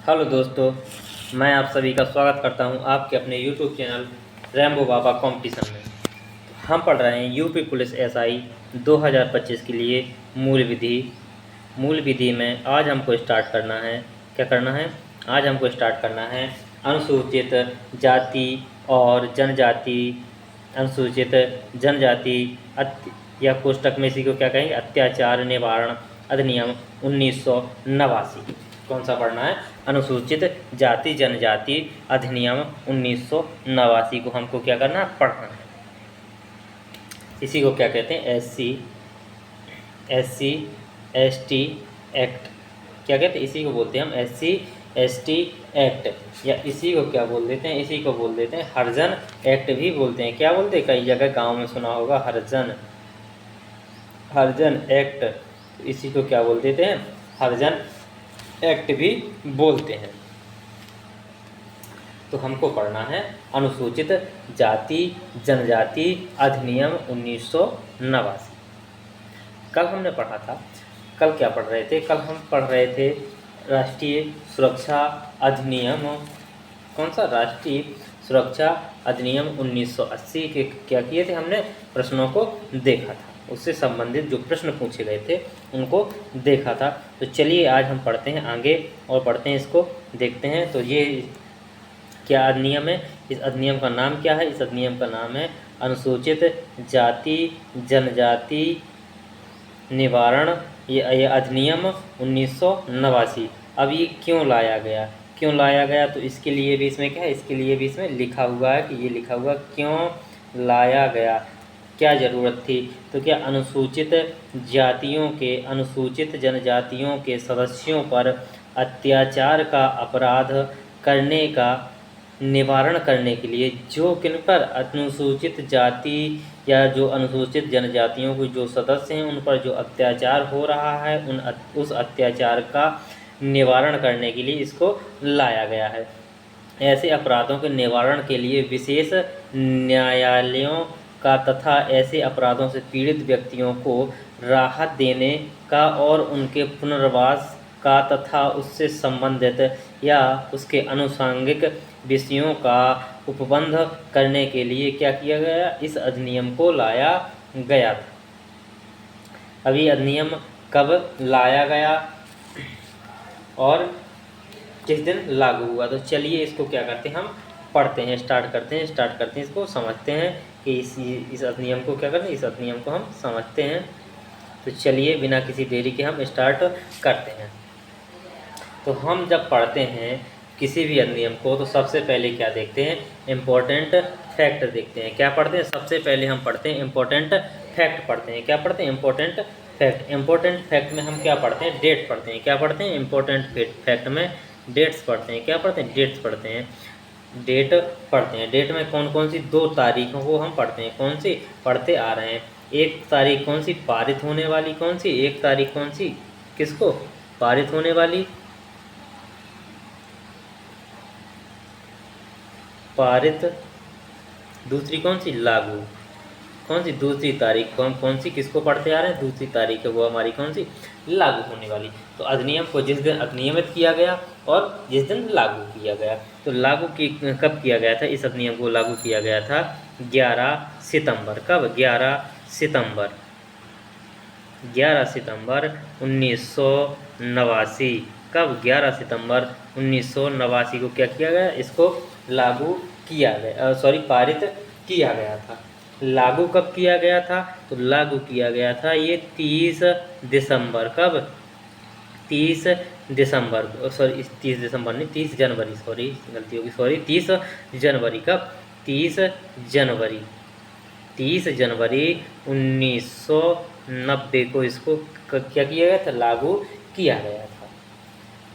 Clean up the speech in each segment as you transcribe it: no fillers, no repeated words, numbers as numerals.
Hello दोस्तों, मैं आप सभी का स्वागत करता हूं आपके अपने यूट्यूब चैनल रैम्बो बाबा कंपटीशन में। हम पढ़ रहे हैं यूपी पुलिस एसआई 2025 के लिए मूल विधि में आज हमको स्टार्ट करना है। क्या करना है? आज हमको स्टार्ट करना है अनुसूचित जाति और जनजाति अनुसूचित जनजाति या कोष्टक में इसी को क्या कहेंगे, अत्याचार निवारण अधिनियम 1989। कौन सा पढ़ना है? अनुसूचित जाति जनजाति अधिनियम 1989 को हमको क्या करना है? पढ़ना है। इसी को क्या कहते हैं? SC ST act. क्या कहते हैं? इसी को बोलते हैं हम एससी एसटी एक्ट, या इसी को क्या बोल देते हैं? इसी को बोल देते हैं हरिजन एक्ट भी बोलते हैं। क्या बोलते हैं? कई जगह गांव में सुना होगा हरिजन एक्ट। इसी को क्या बोल देते हैं? हरिजन एक्ट भी बोलते हैं। तो हमको पढ़ना है अनुसूचित जाति जनजाति अधिनियम 1989। कल हमने पढ़ा था, कल क्या पढ़ रहे थे? कल हम पढ़ रहे थे राष्ट्रीय सुरक्षा अधिनियम। कौन सा? राष्ट्रीय सुरक्षा अधिनियम 1980 के क्या किए थे हमने? प्रश्नों को देखा था, उससे संबंधित जो प्रश्न पूछे गए थे उनको देखा था। तो चलिए आज हम पढ़ते हैं आगे और पढ़ते हैं, इसको देखते हैं। तो ये क्या अधिनियम है? इस अधिनियम का नाम क्या है? इस अधिनियम का नाम है अनुसूचित जाति जनजाति निवारण ये अधिनियम 1989। अब ये क्यों लाया गया? तो इसके लिए भी इसमें क्या है? इसके लिए भी इसमें लिखा हुआ है कि ये लिखा हुआ क्यों लाया गया, क्या ज़रूरत थी। तो क्या अनुसूचित जातियों के अनुसूचित जनजातियों के सदस्यों पर अत्याचार का अपराध करने का निवारण करने के लिए जो किन पर अनुसूचित जाति या जो अनुसूचित जनजातियों के जो सदस्य हैं उन पर जो अत्याचार हो रहा है उस अत्याचार का निवारण करने के लिए इसको लाया गया है। ऐसे अपराधों के निवारण के लिए विशेष न्यायालयों का तथा ऐसे अपराधों से पीड़ित व्यक्तियों को राहत देने का और उनके पुनर्वास का तथा उससे संबंधित या उसके आनुषंगिक विषयों का उपबंध करने के लिए क्या किया गया? इस अधिनियम को लाया गया था। अभी अधिनियम कब लाया गया और किस दिन लागू हुआ? तो चलिए इसको क्या करते हैं, हम पढ़ते हैं, स्टार्ट करते हैं, इसको समझते हैं कि इस अधिनियम को क्या करते हैं, इस अधिनियम को हम समझते हैं। तो चलिए बिना किसी देरी के हम स्टार्ट करते हैं। तो हम जब पढ़ते हैं किसी भी अधिनियम को तो सबसे पहले क्या देखते हैं? इम्पोर्टेंट फैक्ट देखते हैं। क्या पढ़ते हैं? सबसे पहले हम पढ़ते हैं इम्पोर्टेंट फैक्ट पढ़ते हैं। क्या पढ़ते हैं? Important fact. इम्पोर्टेंट फैक्ट में हम क्या पढ़ते हैं? डेट पढ़ते हैं। क्या पढ़ते हैं? इम्पोर्टेंट फैक्ट में डेट्स पढ़ते हैं। क्या पढ़ते हैं? डेट्स पढ़ते हैं, डेट पढ़ते हैं। डेट में कौन कौन सी 2 तारीखों को हम पढ़ते हैं? कौन सी पढ़ते आ रहे हैं? एक तारीख कौन सी? पारित होने वाली कौन सी? एक तारीख कौन सी? किसको पारित होने वाली? पारित। दूसरी कौन सी? लागू। कौन सी? दूसरी तारीख। कौन सी किसको पढ़ते आ रहे हैं? दूसरी तारीख है वो हमारी कौन सी? लागू होने वाली। तो अधिनियम को जिस दिन अधिनियमित किया गया और जिस दिन लागू किया गया। तो लागू की कब किया गया था? इस अधिनियम को लागू किया गया था 11 सितंबर। कब? 11 सितंबर 1989। कब? 11 सितंबर 1989 को क्या किया गया? इसको लागू किया गया, पारित किया गया था। लागू कब किया गया था? तो लागू किया गया था ये 30 दिसंबर। कब? 30 दिसंबर 30 दिसंबर नहीं, 30 जनवरी, गलती होगी, 30 जनवरी। कब? 30 जनवरी 1990 को इसको क्या किया गया था? लागू किया गया था।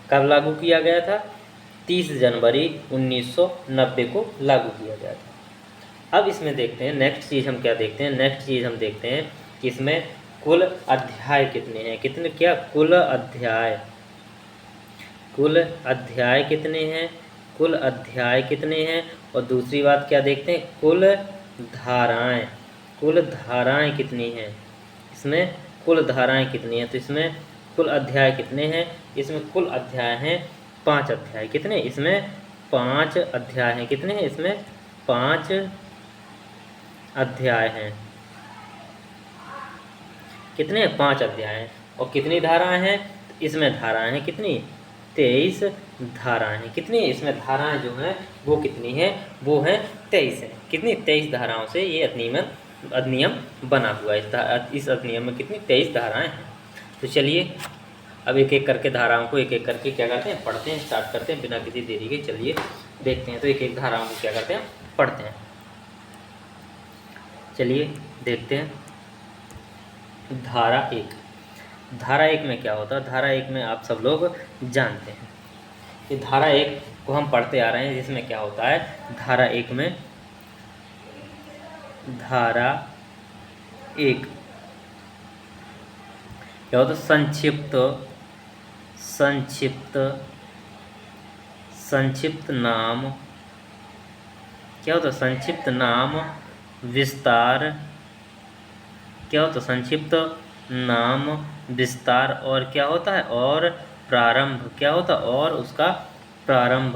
कब लागू किया गया था? 30 जनवरी 1990 को लागू किया गया था। अब इसमें देखते हैं नेक्स्ट चीज़ हम क्या देखते हैं? नेक्स्ट चीज़ हम देखते हैं कि इसमें कुल अध्याय कितने हैं? कुल अध्याय कितने हैं? कुल अध्याय कितने हैं? और दूसरी बात क्या देखते हैं? कुल धाराएं कितनी हैं? इसमें कुल धाराएं कितनी हैं? तो इसमें कुल अध्याय कितने हैं? इसमें कुल अध्याय हैं 5 अध्याय। कितने इसमें 5 अध्याय हैं। कितने हैं इसमें 5 अध्याय हैं। कितने 5 अध्याय हैं। और कितनी धाराएं हैं इसमें धाराएं हैं कितनी 23 धाराएं हैं। कितनी इसमें धाराएं जो हैं वो कितनी है वो है 23 है। कितनी 23 धाराओं से ये अधिनियम बना हुआ है। इस अधिनियम में कितनी 23 धाराएं हैं। तो चलिए अब एक एक करके धाराओं को एक एक करके क्या करते हैं पढ़ते हैं, स्टार्ट करते हैं बिना किसी देरी के। चलिए देखते हैं। तो एक एक धाराओं को क्या करते हैं पढ़ते हैं। चलिए देखते हैं। धारा 1। धारा 1 में क्या होता है। धारा 1 में आप सब लोग जानते हैं कि धारा 1 को हम पढ़ते आ रहे हैं, जिसमें क्या होता है धारा 1 में। धारा 1 क्या होता है संक्षिप्त नाम। क्या होता है संक्षिप्त नाम विस्तार। क्या होता है संक्षिप्त नाम विस्तार। और क्या होता है और प्रारंभ। क्या होता है और उसका प्रारंभ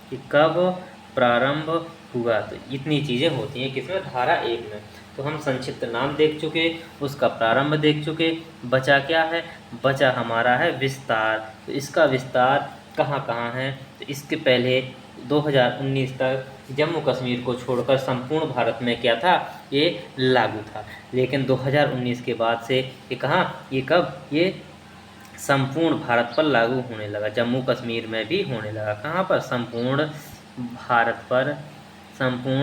कि कब प्रारंभ हुआ। तो इतनी चीज़ें होती हैं किसमें धारा 1 में। तो हम संक्षिप्त नाम देख चुके, उसका प्रारंभ देख चुके। बचा क्या है बचा हमारा है विस्तार। तो इसका विस्तार कहाँ कहाँ है। तो इसके पहले 2019 तक जम्मू कश्मीर को छोड़कर संपूर्ण भारत में क्या था ये लागू था। लेकिन 2019 के बाद से ये कहाँ ये कब ये संपूर्ण भारत पर लागू होने लगा। जम्मू कश्मीर में भी होने लगा। कहाँ पर संपूर्ण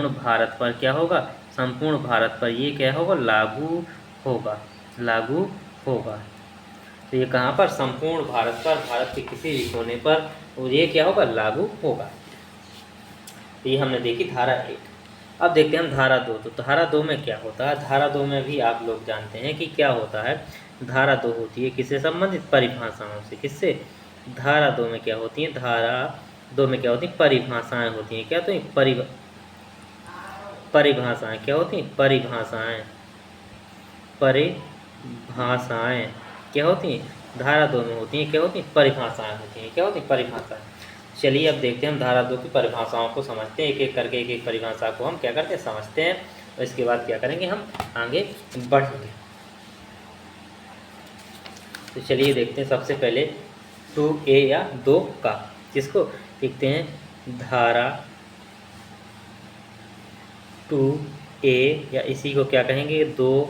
भारत पर क्या होगा संपूर्ण भारत पर ये क्या होगा लागू होगा। तो ये कहाँ पर संपूर्ण भारत पर भारत के किसी भी कोने पर ये क्या होगा लागू होगा। तो ये हमने देखी धारा 1। अब देखते हैं हम धारा 2। तो धारा 2 में क्या होता है। धारा 2 में भी आप लोग जानते हैं कि क्या होता है। धारा 2 होती है किससे संबंधित परिभाषाओं से। किससे धारा 2 में क्या होती है धारा 2 में क्या होती है परिभाषाएं होती हैं। क्या तो परिभाषाएं क्या होती हैं परिभाषाएं क्या होती हैं धारा 2 में होती हैं। क्या होती हैं परिभाषाएं होती हैं। क्या होती हैं परिभाषाएं। चलिए अब देखते हैं हम धारा 2 की परिभाषाओं को समझते हैं। एक एक करके एक एक परिभाषा को हम क्या करते हैं समझते हैं। और इसके बाद क्या करेंगे हम आगे बढ़ेंगे। तो चलिए देखते हैं सबसे पहले 2A या 2 का। जिसको लिखते हैं धारा 2A या इसी को क्या कहेंगे 2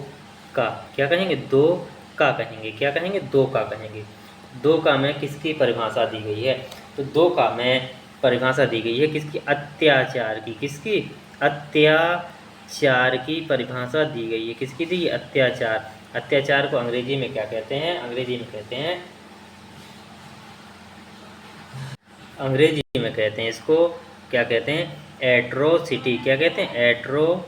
का। क्या कहेंगे 2 का कहेंगे। क्या कहेंगे 2 का कहेंगे। 2 का में किसकी परिभाषा दी गई है। तो 2 का में परिभाषा दी गई है किसकी अत्याचार की। किसकी अत्याचार की परिभाषा दी गई है। किसकी दी अत्याचार। अत्याचार को अंग्रेजी में क्या कहते हैं अंग्रेजी में कहते हैं इसको क्या कहते हैं एट्रोसिटी। क्या कहते हैं ATROCITY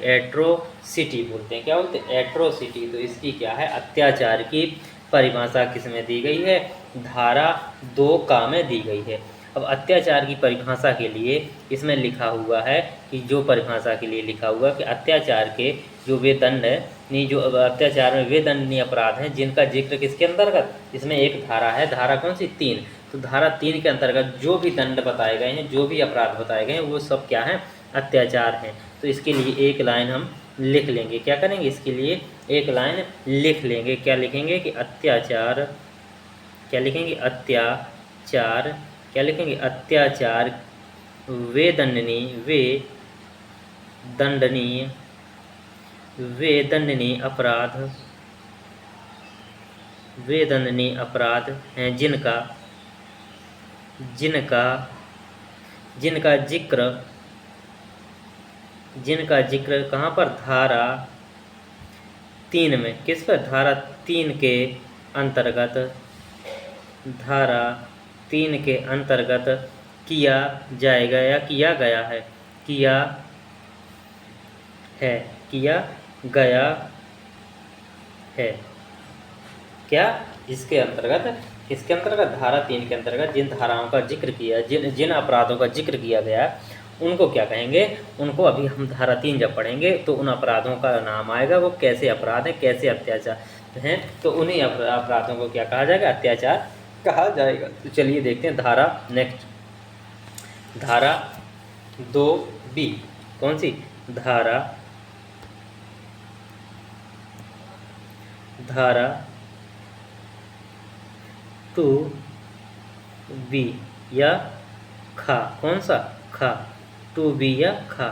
एट्रोसिटी बोलते हैं। क्या बोलते हैं एट्रोसिटी। तो इसकी क्या है अत्याचार की परिभाषा किस में दी गई है धारा 2 का में दी गई है। अब अत्याचार की परिभाषा के लिए इसमें लिखा हुआ है कि जो परिभाषा के लिए लिखा हुआ है कि अत्याचार के जो वे दंड नहीं जो अत्याचार में वे दंडनीय अपराध हैं जिनका जिक्र किसके अंतर्गत। इसमें एक धारा है धारा कौन सी 3। तो धारा 3 के अंतर्गत जो भी दंड बताए गए हैं जो भी अपराध बताए गए हैं वो सब क्या हैं अत्याचार हैं। तो इसके लिए एक लाइन हम लिख लेंगे। क्या करेंगे इसके लिए एक लाइन लिख लेंगे। क्या लिखेंगे कि अत्याचार। क्या लिखेंगे अत्याचार। क्या लिखेंगे अत्याचार वे दंडनीय अपराध हैं जिनका जिक्र कहाँ पर धारा 3 में। किस पर धारा 3 के अंतर्गत किया जाएगा या किया गया है। क्या इसके अंतर्गत किसके अंतर्गत धारा 3 के अंतर्गत जिन धाराओं का जिक्र किया जिन अपराधों का जिक्र किया गया उनको क्या कहेंगे, उनको अभी हम धारा 3 जब पढ़ेंगे तो उन अपराधों का नाम आएगा, वो कैसे अपराध हैं, कैसे अत्याचार हैं, तो उन्हीं अपराधों को क्या कहा जाएगा, अत्याचार कहा जाएगा। तो चलिए देखते हैं धारा नेक्स्ट, धारा 2B, कौन सी, धारा 2B या खा, कौन सा, खा, 2B या खा।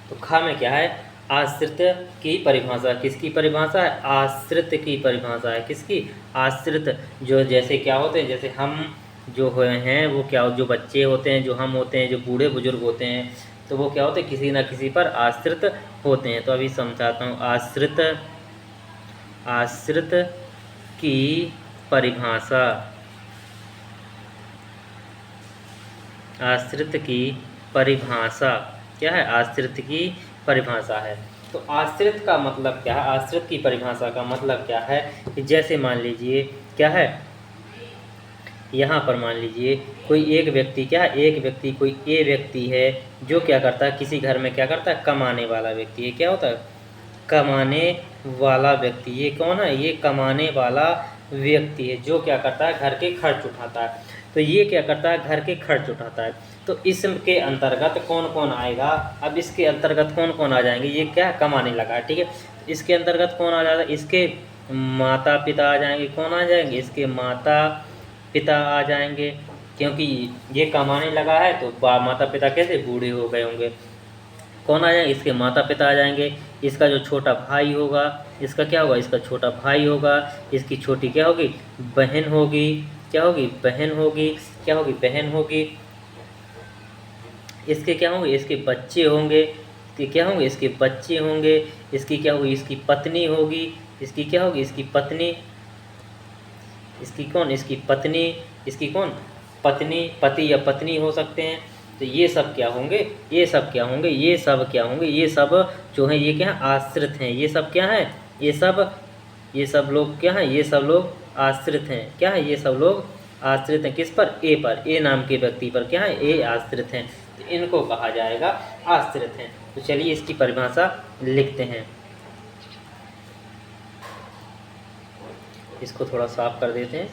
तो खा में क्या है, आश्रित की परिभाषा, किसकी परिभाषा है, आश्रित की परिभाषा है, किसकी, आश्रित। जो जैसे क्या होते हैं, जैसे हम जो हुए हैं वो क्या, जो बच्चे होते हैं, जो हम होते हैं, जो बूढ़े बुजुर्ग होते हैं, तो वो क्या होते हैं, किसी न किसी पर आश्रित होते हैं। तो अभी समझाता हूँ, आश्रित, आश्रित की परिभाषा, आश्रित की परिभाषा क्या है, आश्रित की परिभाषा है। तो आश्रित का मतलब क्या है, आश्रित की परिभाषा का मतलब क्या है कि जैसे मान लीजिए क्या है, यहाँ पर मान लीजिए कोई एक व्यक्ति, क्या है, एक व्यक्ति, कोई ए व्यक्ति है जो क्या करता है, किसी घर में क्या करता है, कमाने वाला व्यक्ति है, क्या होता है, कमाने वाला व्यक्ति। ये कौन है, ये कमाने वाला व्यक्ति है जो क्या करता है, घर के खर्च उठाता है। तो ये क्या करता है, घर के खर्च उठाता है। तो इसके अंतर्गत कौन कौन आएगा, अब इसके अंतर्गत कौन कौन आ जाएंगे, ये क्या कमाने लगा है, ठीक है। इसके अंतर्गत कौन आ जाएगा, इसके माता पिता आ जाएंगे, कौन आ जाएंगे, इसके माता पिता आ जाएंगे, क्योंकि ये कमाने लगा है तो माता पिता कैसे बूढ़े हो गए होंगे, कौन आ जाएंगे, इसके माता पिता आ जाएंगे। इसका जो छोटा भाई होगा, इसका क्या होगा, इसका छोटा भाई होगा। इसकी छोटी क्या होगी, बहन होगी, क्या होगी, बहन होगी, क्या होगी, बहन होगी। इसके क्या होंगे, इसके बच्चे होंगे, इसके क्या होंगे, इसके बच्चे होंगे। इसकी क्या होगी, इसकी पत्नी होगी, इसकी क्या होगी, इसकी पत्नी, इसकी कौन, इसकी पत्नी, इसकी कौन, पत्नी, पति या पत्नी हो सकते हैं। तो ये सब क्या होंगे, ये सब क्या होंगे, ये सब क्या होंगे, ये सब जो है ये क्या है, आश्रित हैं। ये सब क्या है, ये सब लोग क्या हैं, ये सब लोग आश्रित हैं, क्या है, ये सब लोग आश्रित हैं, किस पर, ए पर, ए नाम के व्यक्ति पर क्या है, ए आश्रित हैं। तो इनको कहा जाएगा आश्रित हैं। तो चलिए इसकी परिभाषा लिखते हैं, इसको थोड़ा साफ कर देते हैं,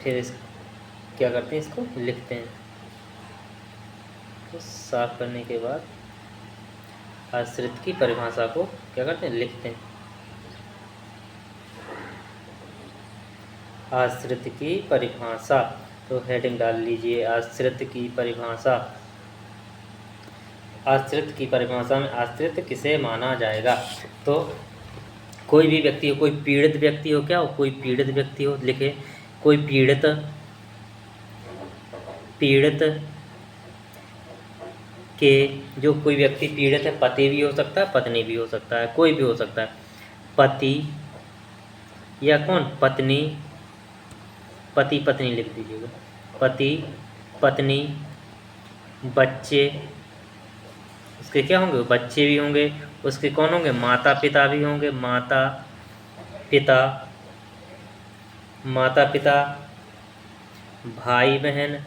फिर इस क्या करते हैं, इसको लिखते हैं। तो साफ करने के बाद आश्रित की परिभाषा को क्या करते हैं, लिखते हैं। आश्रित की परिभाषा, तो हेडिंग डाल लीजिए, आश्रित की परिभाषा। आश्रित की परिभाषा में आश्रित किसे माना जाएगा, तो कोई भी व्यक्ति हो, कोई पीड़ित व्यक्ति हो, क्या हो, कोई पीड़ित व्यक्ति हो, लिखे, कोई पीड़ित के, जो कोई व्यक्ति पीड़ित है, पति भी हो सकता है, पत्नी भी हो सकता है, कोई भी हो सकता है, पति या कौन, पत्नी, पति पत्नी लिख दीजिएगा, पति पत्नी, बच्चे, उसके क्या होंगे, बच्चे भी होंगे, उसके कौन होंगे, माता पिता भी होंगे, माता पिता, माता पिता, भाई बहन,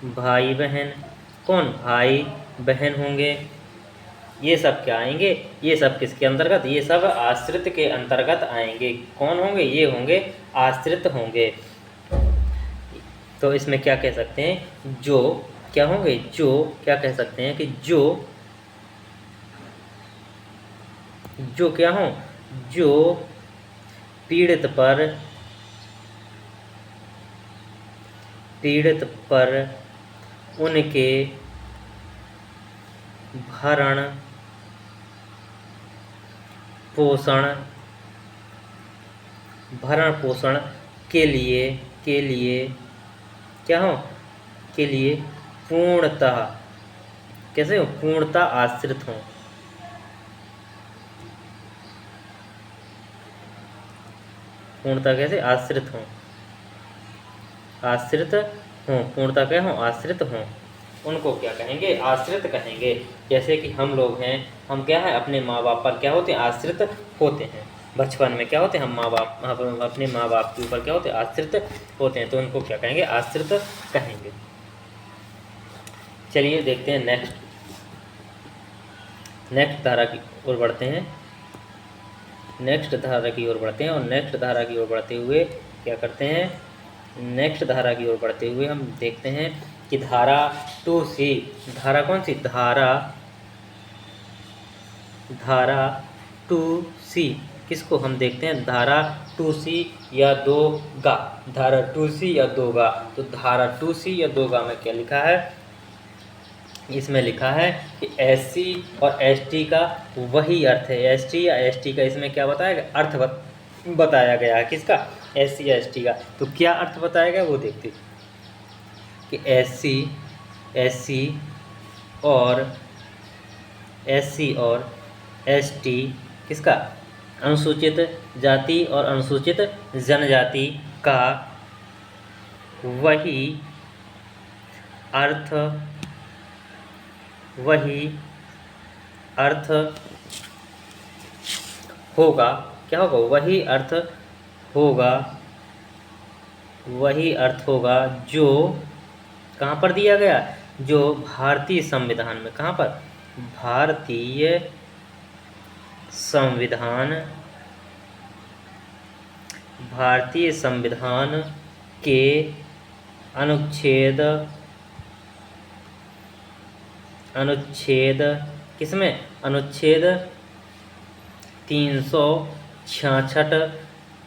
भाई बहन, कौन, भाई बहन होंगे। ये सब क्या आएंगे, ये सब किसके अंतर्गत, ये सब आश्रित के अंतर्गत आएंगे। कौन होंगे, ये होंगे आश्रित होंगे। तो इसमें क्या कह सकते हैं, जो क्या होंगे, जो क्या कह सकते हैं कि जो क्या हों, जो पीड़ित पर उनके भरण पोषण के लिए क्या हो, के लिए पूर्णतः, कैसे हो, पूर्णतः आश्रित हों, पूर्णतः कैसे, आश्रित हों, आश्रित हों, पूर्णतः क्या हों, आश्रित हों, उनको क्या कहेंगे, आश्रित कहेंगे। जैसे कि हम लोग हैं, हम क्या है, अपने माँ बाप पर क्या होते हैं, आश्रित होते हैं। बचपन में क्या होते हैं, हम अपने माँ बाप के ऊपर क्या होते हैं, आश्रित होते हैं। तो उनको क्या कहेंगे, आश्रित कहेंगे। चलिए देखते हैं नेक्स्ट धारा की ओर बढ़ते हैं। नेक्स्ट धारा की ओर बढ़ते हैं और नेक्स्ट धारा की ओर बढ़ते हुए क्या करते हैं, नेक्स्ट धारा की ओर बढ़ते हुए हम देखते हैं कि धारा 2C, धारा कौन सी, धारा 2C किसको हम देखते हैं, धारा 2C या 2गा, धारा 2C या 2गा। तो धारा 2C या 2गा में क्या लिखा है, इसमें लिखा है कि SC और ST का वही अर्थ है। ST या ST का इसमें क्या बताया गया, अर्थ बताया गया है, किसका, SC या ST का। तो क्या अर्थ बताया गया वो देखते हैं कि SC और ST किसका, अनुसूचित जाति और अनुसूचित जनजाति का वही अर्थ होगा। क्या होगा, वही अर्थ होगा जो कहाँ पर दिया गया, जो भारतीय संविधान में, कहाँ पर, भारतीय संविधान के अनुच्छेद किसमें, अनुच्छेद 366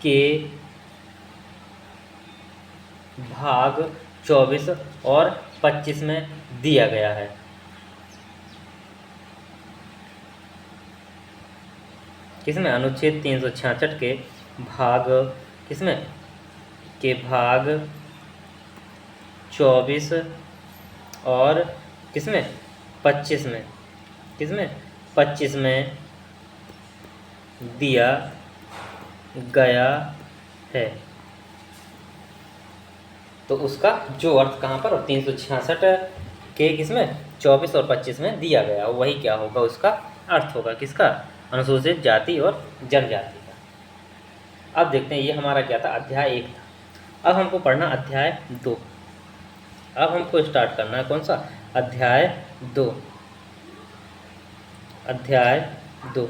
के भाग 24 और 25 में दिया गया है। किसमें, अनुच्छेद 366 के भाग, किसमें, के भाग 24 और किसमें, 25 में, किसमें, 25 में दिया गया है। तो उसका जो अर्थ कहाँ पर, 366 के किसमें, 24 और 25 में दिया गया, वही क्या होगा, उसका अर्थ होगा, किसका, अनुसूचित जाति और जनजाति का। अब देखते हैं, ये हमारा क्या था, अध्याय 1 था। अब हमको पढ़ना अध्याय 2। अब हमको स्टार्ट करना है कौन सा, अध्याय 2। अध्याय 2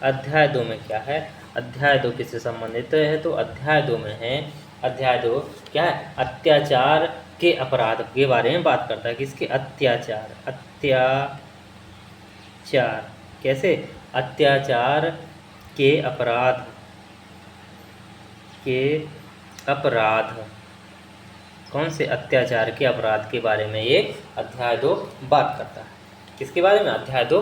अध्याय 2 में क्या है, अध्याय 2 किससे संबंधित है, तो अध्याय 2 में है, अध्याय 2 क्या है, अत्याचार के अपराध के बारे में बात करता है। किसके, अत्याचार, कैसे, अत्याचार के अपराध, कौन से, अत्याचार के अपराध के बारे में ये अध्याय 2 बात करता है। किसके बारे में, अध्याय 2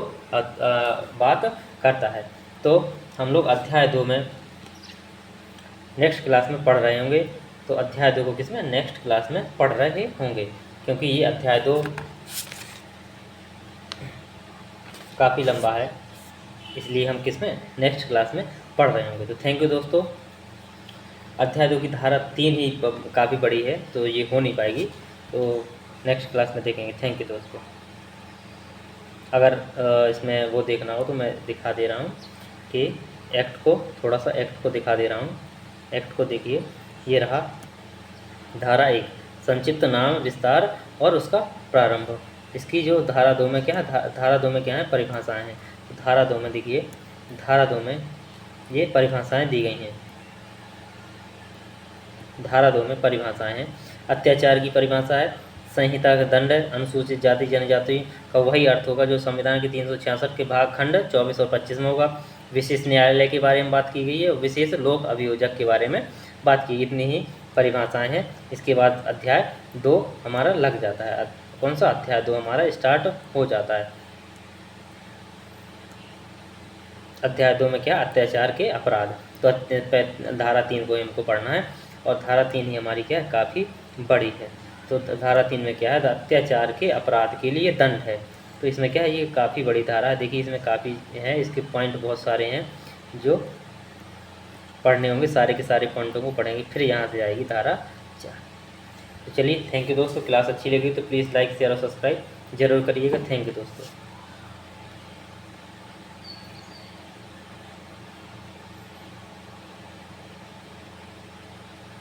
बात करता है। तो हम लोग अध्याय 2 में नेक्स्ट क्लास में पढ़ रहे होंगे। तो अध्याय 2 को किसमें, नेक्स्ट क्लास में पढ़ रहे होंगे, क्योंकि ये अध्याय 2 काफ़ी लंबा है, इसलिए हम किसमें, नेक्स्ट क्लास में पढ़ रहे होंगे। तो थैंक यू दोस्तों। अध्याय 2 की धारा 3 ही काफ़ी बड़ी है, तो ये हो नहीं पाएगी, तो नेक्स्ट क्लास में देखेंगे। थैंक यू दोस्तों। अगर इसमें वो देखना हो तो मैं दिखा दे रहा हूँ कि एक्ट को, थोड़ा सा एक्ट को दिखा दे रहा हूँ। एक्ट को देखिए, ये रहा धारा 1, संक्षिप्त नाम विस्तार और उसका प्रारंभ। इसकी जो धारा 2 में क्या है, धारा 2 में क्या है, परिभाषाएं हैं। तो धारा 2 में देखिए, धारा 2 में ये परिभाषाएं दी गई हैं। धारा 2 में परिभाषाएं हैं। अत्याचार की परिभाषा है, संहिता का दंड है, अनुसूचित जाति जनजाति का वही अर्थ होगा जो संविधान के 366 के भाग खंड 24 और 25 में होगा। विशेष न्यायालय के बारे में बात की गई है, विशेष लोक अभियोजक के बारे में बात की। इतनी ही परिभाषाएं हैं। इसके बाद अध्याय 2 हमारा लग जाता है। कौन सा, अध्याय 2 हमारा स्टार्ट हो जाता है। अध्याय 2 में क्या, अत्याचार के अपराध। तो धारा 3 को हमको पढ़ना है, और धारा 3 ही हमारी क्या है, काफ़ी बड़ी है। तो धारा 3 में क्या है, अत्याचार के अपराध के लिए दंड है। तो इसमें क्या है, ये काफ़ी बड़ी धारा है। देखिए इसमें काफ़ी है, इसके पॉइंट बहुत सारे हैं जो पढ़ने होंगे। सारे के सारे पॉइंटों को पढ़ेंगे, फिर यहाँ से आएगी धारा 4। तो चलिए, थैंक यू दोस्तों। क्लास अच्छी लगी तो प्लीज़ लाइक शेयर और सब्सक्राइब ज़रूर करिएगा। थैंक यू दोस्तों।